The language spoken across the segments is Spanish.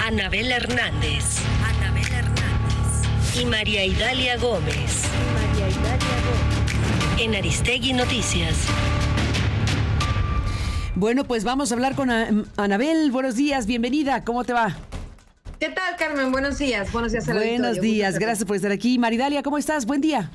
Anabel Hernández. Y María Idalia Gómez. En Aristegui Noticias. Bueno, pues vamos a hablar con Anabel. Buenos días, bienvenida. ¿Cómo te va? ¿Qué tal, Carmen? Buenos días. Buenos días. Buenos días, gracias por estar aquí. Maridalia, ¿cómo estás? Buen día.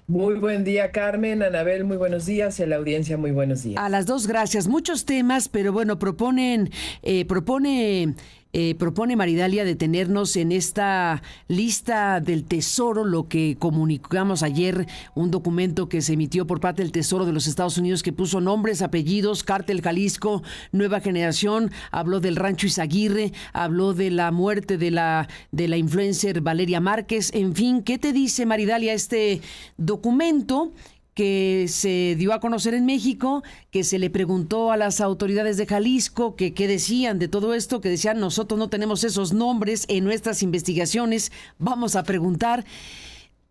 Muy buen día, Carmen. Anabel, muy buenos días. Y a la audiencia, muy buenos días. A las dos, gracias. Muchos temas, pero bueno, propone Maridalia detenernos en esta lista del Tesoro, lo que comunicamos ayer, un documento que se emitió por parte del Tesoro de los Estados Unidos que puso nombres, apellidos, Cártel Jalisco, Nueva Generación, habló del Rancho Izaguirre, habló de la muerte de la influencer Valeria Márquez, en fin, ¿qué te dice, Maridalia, este documento que se dio a conocer en México, que se le preguntó a las autoridades de Jalisco que qué decían de todo esto, que decían nosotros no tenemos esos nombres en nuestras investigaciones, vamos a preguntar?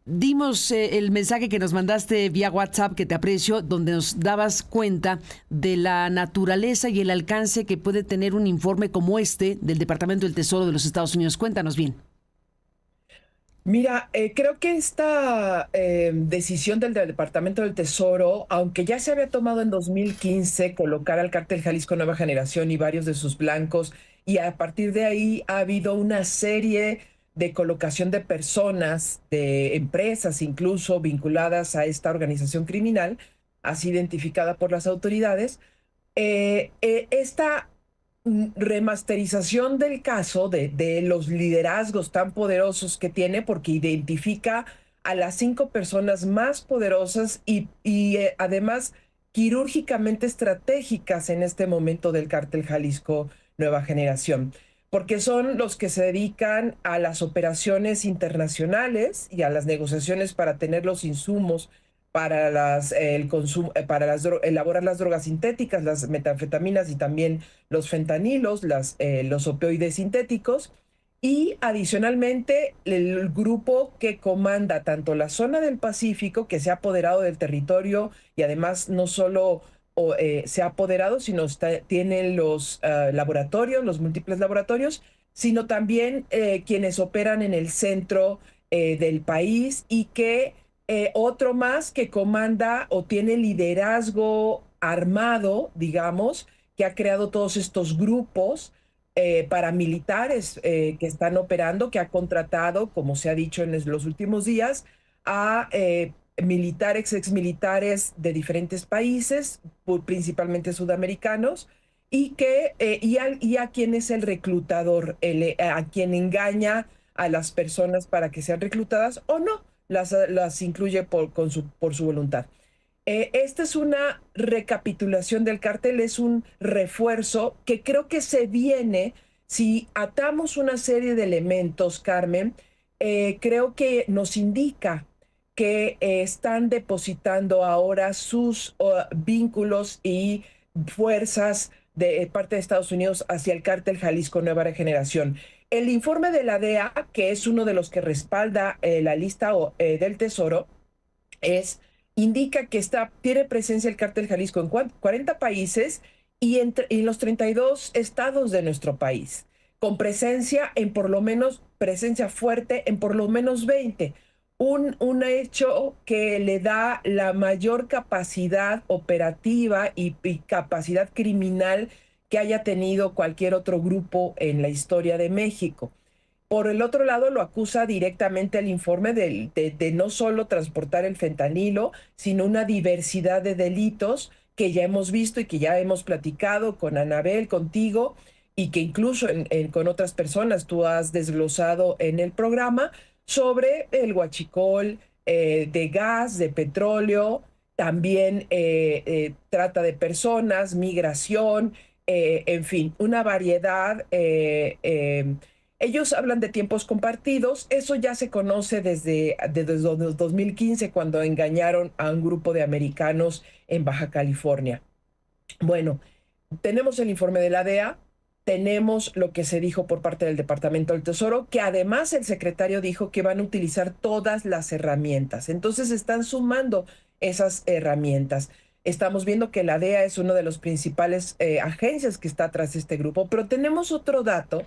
Dimos el mensaje que nos mandaste vía WhatsApp, que te aprecio, donde nos dabas cuenta de la naturaleza y el alcance que puede tener un informe como este del Departamento del Tesoro de los Estados Unidos. Cuéntanos bien. Mira, creo que esta decisión del Departamento del Tesoro, aunque ya se había tomado en 2015 colocar al Cártel Jalisco Nueva Generación y varios de sus blancos, y a partir de ahí ha habido una serie de colocación de personas, de empresas incluso vinculadas a esta organización criminal, así identificada por las autoridades, esta remasterización del caso de los liderazgos tan poderosos que tiene, porque identifica a las 5 personas más poderosas y además quirúrgicamente estratégicas en este momento del Cártel Jalisco Nueva Generación, porque son los que se dedican a las operaciones internacionales y a las negociaciones para tener los insumos para el consumo, para elaborar las drogas sintéticas, las metanfetaminas y también los fentanilos, los opioides sintéticos. Y adicionalmente, el grupo que comanda tanto la zona del Pacífico, que se ha apoderado del territorio y además no solo se ha apoderado, sino tiene los laboratorios, los múltiples laboratorios, sino también quienes operan en el centro del país, y que otro más que comanda o tiene liderazgo armado, digamos, que ha creado todos estos grupos paramilitares que están operando, que ha contratado, como se ha dicho en los últimos días, a militares, exmilitares de diferentes países, principalmente sudamericanos, y a quien es el reclutador, a quien engaña a las personas para que sean reclutadas o no. Las incluye por su voluntad. Esta es una recapitulación del cártel, es un refuerzo que creo que se viene, si atamos una serie de elementos, Carmen, creo que nos indica que están depositando ahora sus vínculos y fuerzas de parte de Estados Unidos hacia el Cártel Jalisco Nueva Generación. El informe de la DEA, que es uno de los que respalda la lista del Tesoro, indica que tiene presencia el Cártel Jalisco en 40 países y en los 32 estados de nuestro país, con presencia fuerte en por lo menos 20. Un hecho que le da la mayor capacidad operativa y capacidad criminal que haya tenido cualquier otro grupo en la historia de México. Por el otro lado, lo acusa directamente el informe de no solo transportar el fentanilo, sino una diversidad de delitos que ya hemos visto y que ya hemos platicado con Anabel, contigo, y que incluso con otras personas tú has desglosado en el programa, sobre el huachicol de gas, de petróleo, también trata de personas, migración, en fin, una variedad. Ellos hablan de tiempos compartidos. Eso ya se conoce desde 2015, cuando engañaron a un grupo de americanos en Baja California. Bueno, tenemos el informe de la DEA, tenemos lo que se dijo por parte del Departamento del Tesoro, que además el secretario dijo que van a utilizar todas las herramientas. Entonces están sumando esas herramientas. Estamos viendo que la DEA es una de las principales agencias que está tras este grupo, pero tenemos otro dato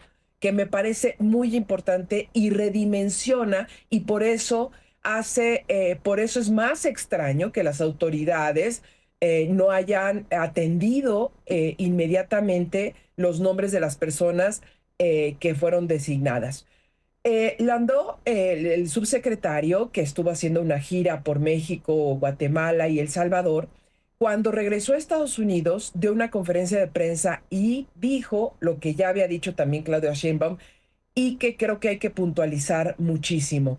que me parece muy importante y redimensiona, y por eso es más extraño que las autoridades no hayan atendido inmediatamente los nombres de las personas que fueron designadas. Landó, el subsecretario que estuvo haciendo una gira por México, Guatemala y El Salvador, cuando regresó a Estados Unidos, dio una conferencia de prensa y dijo lo que ya había dicho también Claudia Sheinbaum y que creo que hay que puntualizar muchísimo,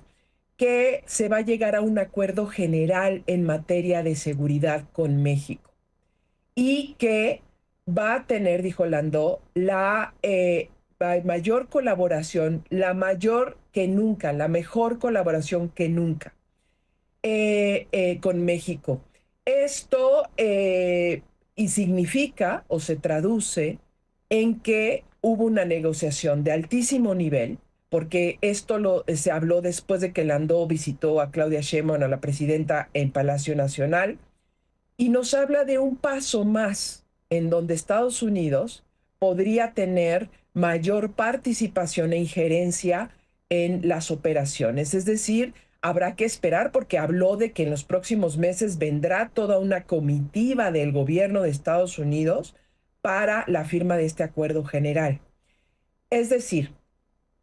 que se va a llegar a un acuerdo general en materia de seguridad con México y que va a tener, dijo Landó, la mayor colaboración, la mayor que nunca, la mejor colaboración que nunca con México. Esto y significa o se traduce en que hubo una negociación de altísimo nivel, porque esto se habló después de que Landó visitó a Claudia Sheinbaum, a la presidenta, en Palacio Nacional, y nos habla de un paso más en donde Estados Unidos podría tener mayor participación e injerencia en las operaciones. Es decir, habrá que esperar porque habló de que en los próximos meses vendrá toda una comitiva del gobierno de Estados Unidos para la firma de este acuerdo general. Es decir,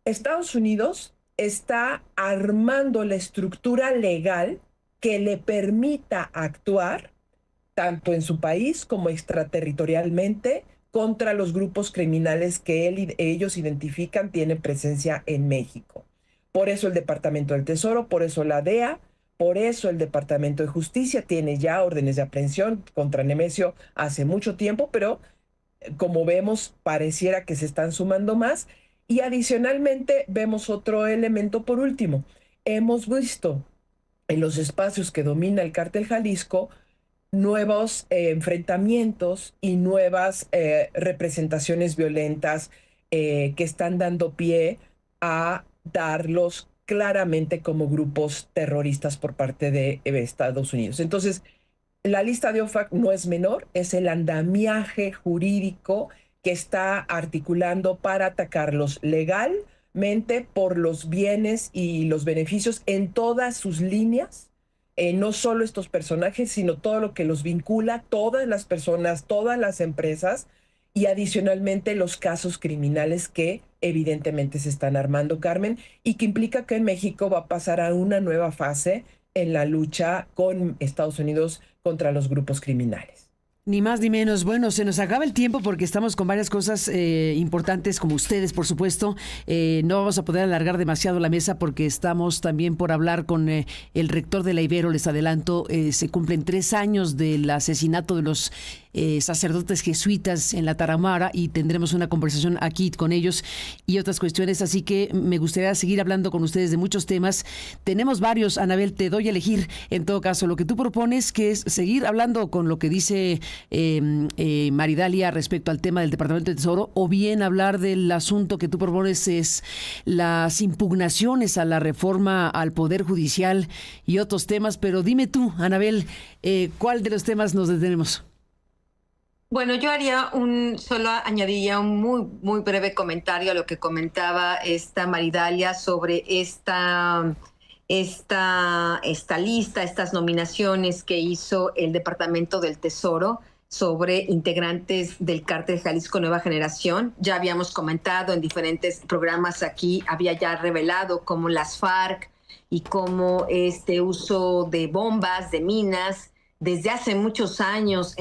Estados Unidos está armando la estructura legal que le permita actuar tanto en su país como extraterritorialmente contra los grupos criminales que ellos identifican tienen presencia en México. Por eso el Departamento del Tesoro, por eso la DEA, por eso el Departamento de Justicia tiene ya órdenes de aprehensión contra Nemesio hace mucho tiempo, pero como vemos, pareciera que se están sumando más. Y adicionalmente vemos otro elemento por último. Hemos visto en los espacios que domina el Cártel Jalisco nuevos enfrentamientos y nuevas representaciones violentas que están dando pie a darlos claramente como grupos terroristas por parte de Estados Unidos. Entonces, la lista de OFAC no es menor, es el andamiaje jurídico que está articulando para atacarlos legalmente por los bienes y los beneficios en todas sus líneas. No solo estos personajes, sino todo lo que los vincula, todas las personas, todas las empresas y adicionalmente los casos criminales que evidentemente se están armando, Carmen, y que implica que en México va a pasar a una nueva fase en la lucha con Estados Unidos contra los grupos criminales. Ni más ni menos. Bueno, se nos acaba el tiempo porque estamos con varias cosas importantes, como ustedes, por supuesto. No vamos a poder alargar demasiado la mesa porque estamos también por hablar con el rector de la Ibero. Les adelanto, se cumplen 3 años del asesinato de los sacerdotes jesuitas en la Tarahumara y tendremos una conversación aquí con ellos y otras cuestiones, así que me gustaría seguir hablando con ustedes de muchos temas. Tenemos varios, Anabel, te doy a elegir en todo caso lo que tú propones, que es seguir hablando con lo que dice Maridalia respecto al tema del Departamento de Tesoro, o bien hablar del asunto que tú propones, es las impugnaciones a la reforma al Poder Judicial y otros temas. Pero dime tú, Anabel, ¿cuál de los temas nos detenemos? Bueno, yo solo añadiría un muy breve comentario a lo que comentaba esta Maridalia sobre esta lista, estas nominaciones que hizo el Departamento del Tesoro sobre integrantes del Cártel Jalisco Nueva Generación. Ya habíamos comentado en diferentes programas aquí, había ya revelado cómo las FARC y cómo este uso de bombas, de minas, desde hace muchos años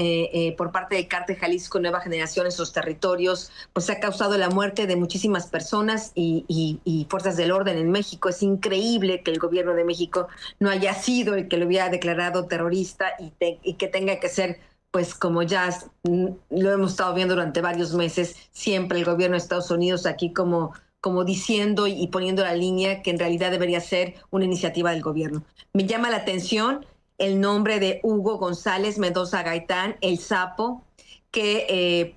por parte del Cártel Jalisco Nueva Generación en sus territorios, pues ha causado la muerte de muchísimas personas y fuerzas del orden en México. Es increíble que el gobierno de México no haya sido el que lo hubiera declarado terrorista y que tenga que ser, pues como ya lo hemos estado viendo durante varios meses, siempre el gobierno de Estados Unidos aquí como diciendo y poniendo la línea que en realidad debería ser una iniciativa del gobierno. Me llama la atención el nombre de Hugo González Mendoza Gaitán, el Sapo, que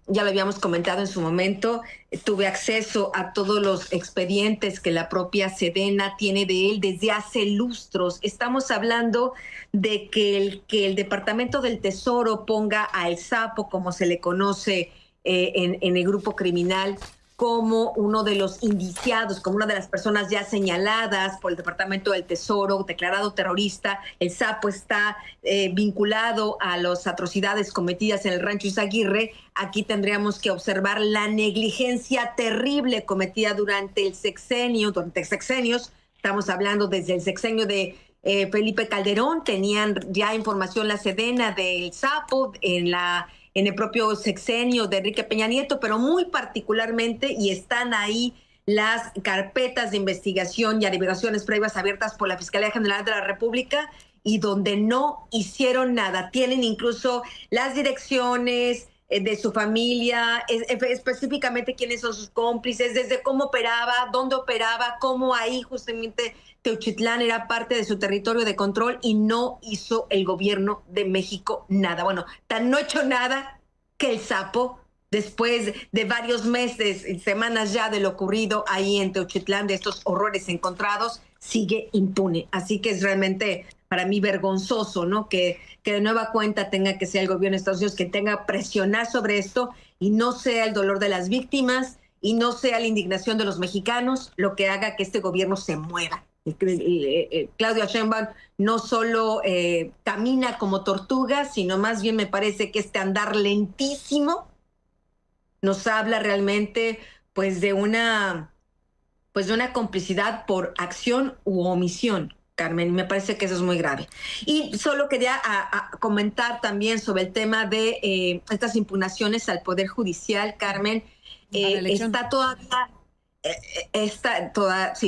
ya lo habíamos comentado en su momento. Tuve acceso a todos los expedientes que la propia Sedena tiene de él desde hace lustros. Estamos hablando de que el Departamento del Tesoro ponga a El Sapo, como se le conoce en el grupo criminal, como uno de los indiciados, como una de las personas ya señaladas por el Departamento del Tesoro, declarado terrorista. El Sapo está vinculado a las atrocidades cometidas en el Rancho Izaguirre. Aquí tendríamos que observar la negligencia terrible cometida durante sexenios. Estamos hablando desde el sexenio de Felipe Calderón. Tenían ya información la Sedena del Sapo en el propio sexenio de Enrique Peña Nieto, pero muy particularmente, y están ahí las carpetas de investigación y averiguaciones previas abiertas por la Fiscalía General de la República, y donde no hicieron nada. Tienen incluso las direcciones de su familia, específicamente quiénes son sus cómplices, desde cómo operaba, dónde operaba, cómo ahí justamente Teuchitlán era parte de su territorio de control, y no hizo el gobierno de México nada. Bueno, tan no hecho nada que el Sapo, después de varios meses y semanas ya de lo ocurrido ahí en Teuchitlán, de estos horrores encontrados, sigue impune. Así que es realmente para mí vergonzoso, ¿no? Que de nueva cuenta tenga que ser el gobierno de Estados Unidos que tenga que presionar sobre esto, y no sea el dolor de las víctimas y no sea la indignación de los mexicanos lo que haga que este gobierno se mueva. Claudia Sheinbaum no solo camina como tortuga, sino más bien me parece que este andar lentísimo nos habla realmente pues de una complicidad por acción u omisión, Carmen. Me parece que eso es muy grave. Y solo quería comentar también sobre el tema de estas impugnaciones al Poder Judicial, Carmen. Está todavía...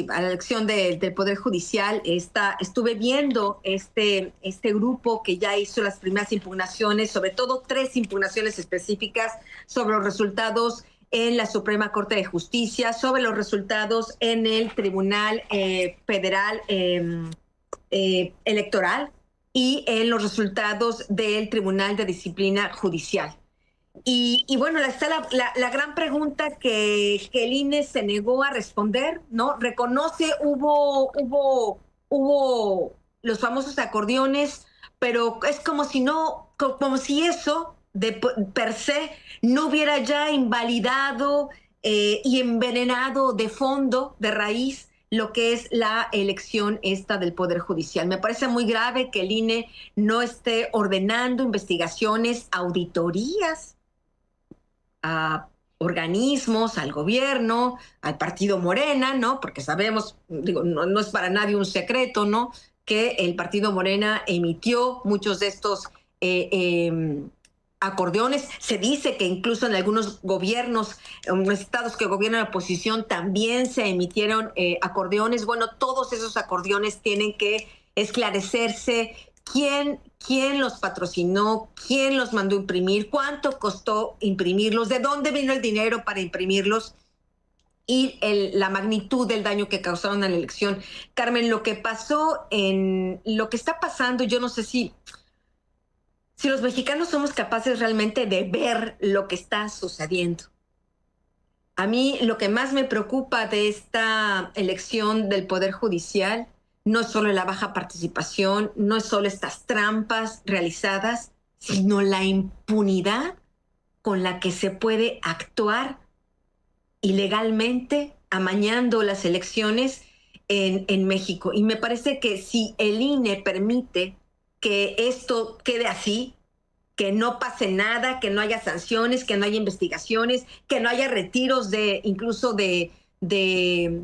a la elección del Poder Judicial. Estuve viendo este grupo que ya hizo las primeras impugnaciones, sobre todo 3 impugnaciones específicas sobre los resultados en la Suprema Corte de Justicia, sobre los resultados en el Tribunal Federal Electoral y en los resultados del Tribunal de Disciplina Judicial. Y bueno, está la gran pregunta que el INE se negó a responder, ¿no? Reconoce, hubo los famosos acordeones, pero es como si eso de per se no hubiera ya invalidado y envenenado de fondo, de raíz, lo que es la elección esta del Poder Judicial. Me parece muy grave que el INE no esté ordenando investigaciones, auditorías a organismos, al gobierno, al partido Morena, ¿no? Porque sabemos, no es para nadie un secreto, ¿no?, que el partido Morena emitió muchos de estos acordeones. Se dice que incluso en algunos gobiernos, en los estados que gobiernan la oposición, también se emitieron acordeones. Bueno, todos esos acordeones tienen que esclarecerse. ¿Quién los patrocinó? ¿Quién los mandó a imprimir? ¿Cuánto costó imprimirlos? ¿De dónde vino el dinero para imprimirlos? Y la magnitud del daño que causaron a la elección. Carmen, lo que está pasando, yo no sé si los mexicanos somos capaces realmente de ver lo que está sucediendo. A mí lo que más me preocupa de esta elección del Poder Judicial no es solo la baja participación, no es solo estas trampas realizadas, sino la impunidad con la que se puede actuar ilegalmente, amañando las elecciones en México. Y me parece que si el INE permite que esto quede así, que no pase nada, que no haya sanciones, que no haya investigaciones, que no haya retiros incluso de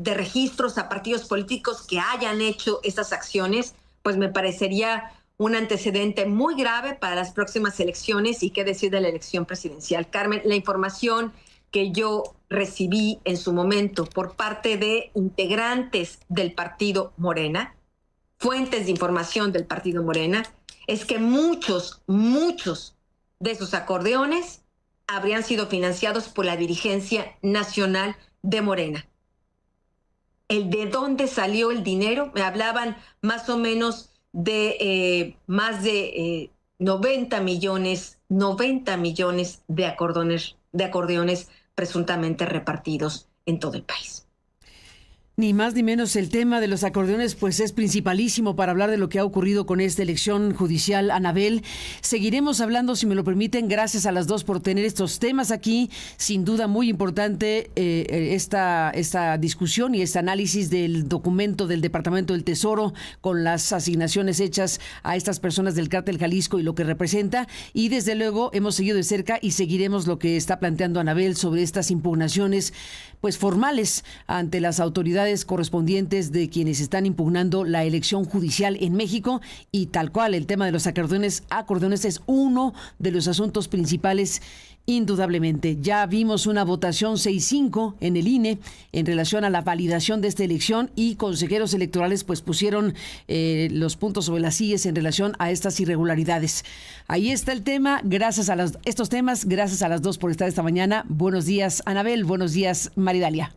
registros a partidos políticos que hayan hecho esas acciones, pues me parecería un antecedente muy grave para las próximas elecciones. Y qué decir de la elección presidencial. Carmen, la información que yo recibí en su momento por parte de integrantes del partido Morena, fuentes de información del partido Morena, es que muchos de esos acordeones habrían sido financiados por la dirigencia nacional de Morena. ¿De dónde salió el dinero? Me hablaban más o menos de más de 90 millones de acordeones presuntamente repartidos en todo el país. Ni más ni menos, el tema de los acordeones pues es principalísimo para hablar de lo que ha ocurrido con esta elección judicial. Anabel, seguiremos hablando, si me lo permiten. Gracias a las dos por tener estos temas aquí. Sin duda muy importante esta discusión y este análisis del documento del Departamento del Tesoro con las asignaciones hechas a estas personas del Cártel Jalisco y lo que representa. Y desde luego hemos seguido de cerca y seguiremos lo que está planteando Anabel sobre estas impugnaciones pues formales ante las autoridades correspondientes de quienes están impugnando la elección judicial en México. Y tal cual, el tema de los acordeones es uno de los asuntos principales, indudablemente. Ya vimos una votación 6-5 en el INE en relación a la validación de esta elección, y consejeros electorales pues pusieron los puntos sobre las sillas en relación a estas irregularidades. Ahí está el tema. Gracias a estos temas, gracias a las dos por estar esta mañana. Buenos días, Anabel. Buenos días, Maridalia.